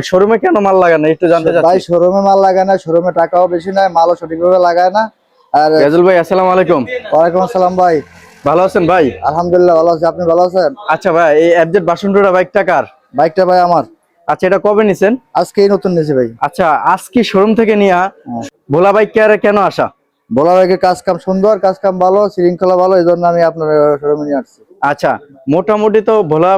শোরুমে কেন মাল লাগানো একটু জানতে চাচ্ছি। ভাই শোরুমে মাল লাগায় না, শোরুমে টাকাও বেশি নাই, মালও সঠিকভাবে লাগায় না। আর রেজুল ভাই আসসালামু আলাইকুম। ওয়ালাইকুম আসসালাম ভাই। ভালো আছেন ভাই? আলহামদুলিল্লাহ ভালো আছি, আপনি ভালো আছেন? আচ্ছা ভাই, এই এফজেড বাসন্তরা বাইকটা কার? বাইকটা ভাই আমার। আচ্ছা, এটা কবে নিছেন? আজকেই নতুন নিয়েছি ভাই। আচ্ছা, আজকে শোরুম থেকে নিয়া ভোলা বাইক কেয়ারে কেন আসা? বলা বাইকের কাজ কাম সুন্দর, কাজ কাম ভালো, শৃঙ্খলা ভালো, এই জন্য আমি আপনার শোরুমে নিয়ে আসছি। আচ্ছা, মোটামুটি তো ভোলা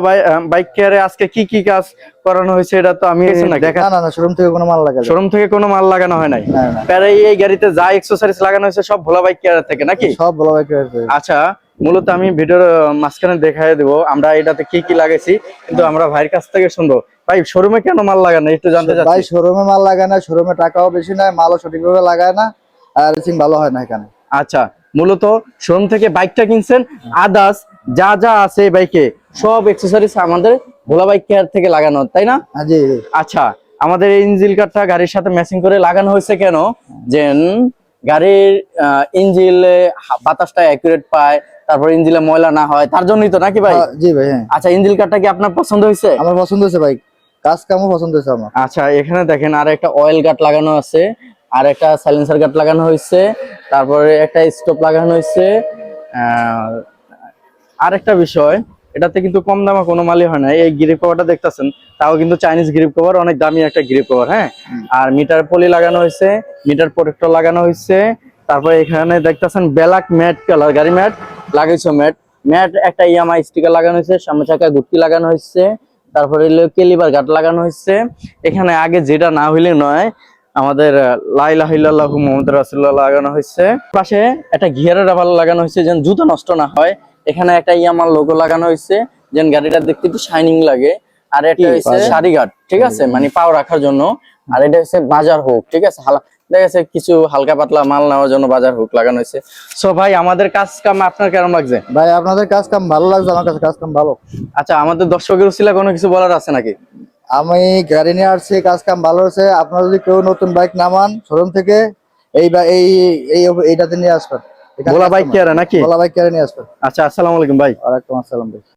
বাইক কেয়ারে আজকে কি কি কাজ করানো হয়েছে এটা তো আমি দেখা। না না, শোরুম থেকে কোনো মাল লাগায় না। শোরুম থেকে কোনো মাল লাগানো হয় নাই? না না, প্যারে এই গাড়িতে যা এক্সেসরিজ লাগানো হয়েছে সব ভোলা বাইক কেয়ার থেকে নাকি? সব বলা বাইকের। আচ্ছা, মূলত আমি ভিডিওর মাঝখানে দেখাই দেবো আমরা এটাতে কি কি লাগাইছি, কিন্তু আমরা ভাইয়ের কাছ থেকে শুনবো। ভাই শোরুমে কেন মাল লাগানো একটু জানতে চাচ্ছি। ভাই শোরুমে মাল লাগায় না, শোরুমে টাকাও বেশি নাই, মালও সঠিকভাবে লাগায় না, আর রেসিং ভালো হয় না এখানে। আচ্ছা, মূলত শোরুম থেকে বাইকটা কিনছেন, আদার্স যা যা আছে বাইকে সব এক্সেসরিজ আমাদের ভোলা বাইক কেয়ার থেকে লাগানো, তাই না? জি। আচ্ছা, আমাদের এই ইঞ্জিল কার্ডটা গাড়ির সাথে ম্যাচিং করে লাগানো হয়েছে কেন? যে গাড়ির ইঞ্জিলে বাতাসটা অ্যাকুরেট পায়, তারপর ইঞ্জিলে ময়লা না হয়, তার জন্যই তো নাকি ভাই? জি ভাই, হ্যাঁ। আচ্ছা, ইঞ্জিল কার্ডটা কি আপনার পছন্দ হয়েছে? আমার পছন্দ হয়েছে ভাই, কাজ কামও পছন্দ হয়েছে আমার। আচ্ছা, এখানে দেখেন আর একটা অয়েল গার্ড লাগানো আছে, আর একটা সাইলেন্সার গার্ড লাগানো হয়েছে, তারপরে একটা স্টপ লাগানো হয়েছে। আর একটা বিষয়, এটাতে কিন্তু কম দামে কোনো মালই হয় না। এই গ্রিপ কভারটা দেখতেছেন, তাও কিন্তু চাইনিজ গ্রিপ কভার, অনেক দামি একটা গ্রিপ কভার। হ্যাঁ, আর মিটার পলি লাগানো হয়েছে, মিটার প্রোটেক্টর লাগানো হয়েছে। তারপরে এখানে দেখতেছেন ব্ল্যাক ম্যাট কালার গাড়ি ম্যাট লাগাইছে, ম্যাট একটা ইয়ামাই স্টিকার লাগানো হয়েছে, সামনে চাকায় গুটকি লাগানো হয়েছে, তারপরে কেলিবার গার্ড লাগানো হয়েছে। এখানে আগে যেটা না হইলে নয়, আমাদের লা ইলাহা ইল্লাল্লাহু মুহাম্মাদুর রাসূলুল্লাহ লাগানো হয়েছে। পাশে একটা গিয়ারের রাবার লাগানো হয়েছে যেন জুতা নষ্ট না হয়। এখানে একটা ইয়ামার লোগো লাগানো হয়েছে যেন গাড়িটা দেখতে একটু শাইনিং লাগে। আর এটা হচ্ছে সারি গার্ড, ঠিক আছে, মানে পাও রাখার জন্য। আর এটা হচ্ছে বাজার হুক, ঠিক আছে, দেখা যাচ্ছে কিছু হালকা পাতলা মাল নেওয়ার জন্য বাজার হুক লাগানো হয়েছে। সো ভাই, আমাদের কাজ কাম আপনার কেমন লাগছে? ভাই আপনাদের কাজ কাম ভালো লাগছে, আমার কাছে কাজ কাম ভালো। আচ্ছা, আমাদের দর্শকের উছিলা কোনো কিছু বলার আছে নাকি? আমি গাড়ি নিয়ে আসছি, কাজ কাম ভালো হয়েছে। আপনারা যদি কেউ নতুন বাইক নামান শোরুম থেকে, এই এইটাতে নিয়ে আসবেন। ভোলা বাইক কেয়ারে নাকি? ভোলা বাইক কেড়ে নিয়ে আসবেন। আচ্ছা, আসসালামু আলাইকুম ভাই। ওয়ালাইকুম আসসালাম ভাই।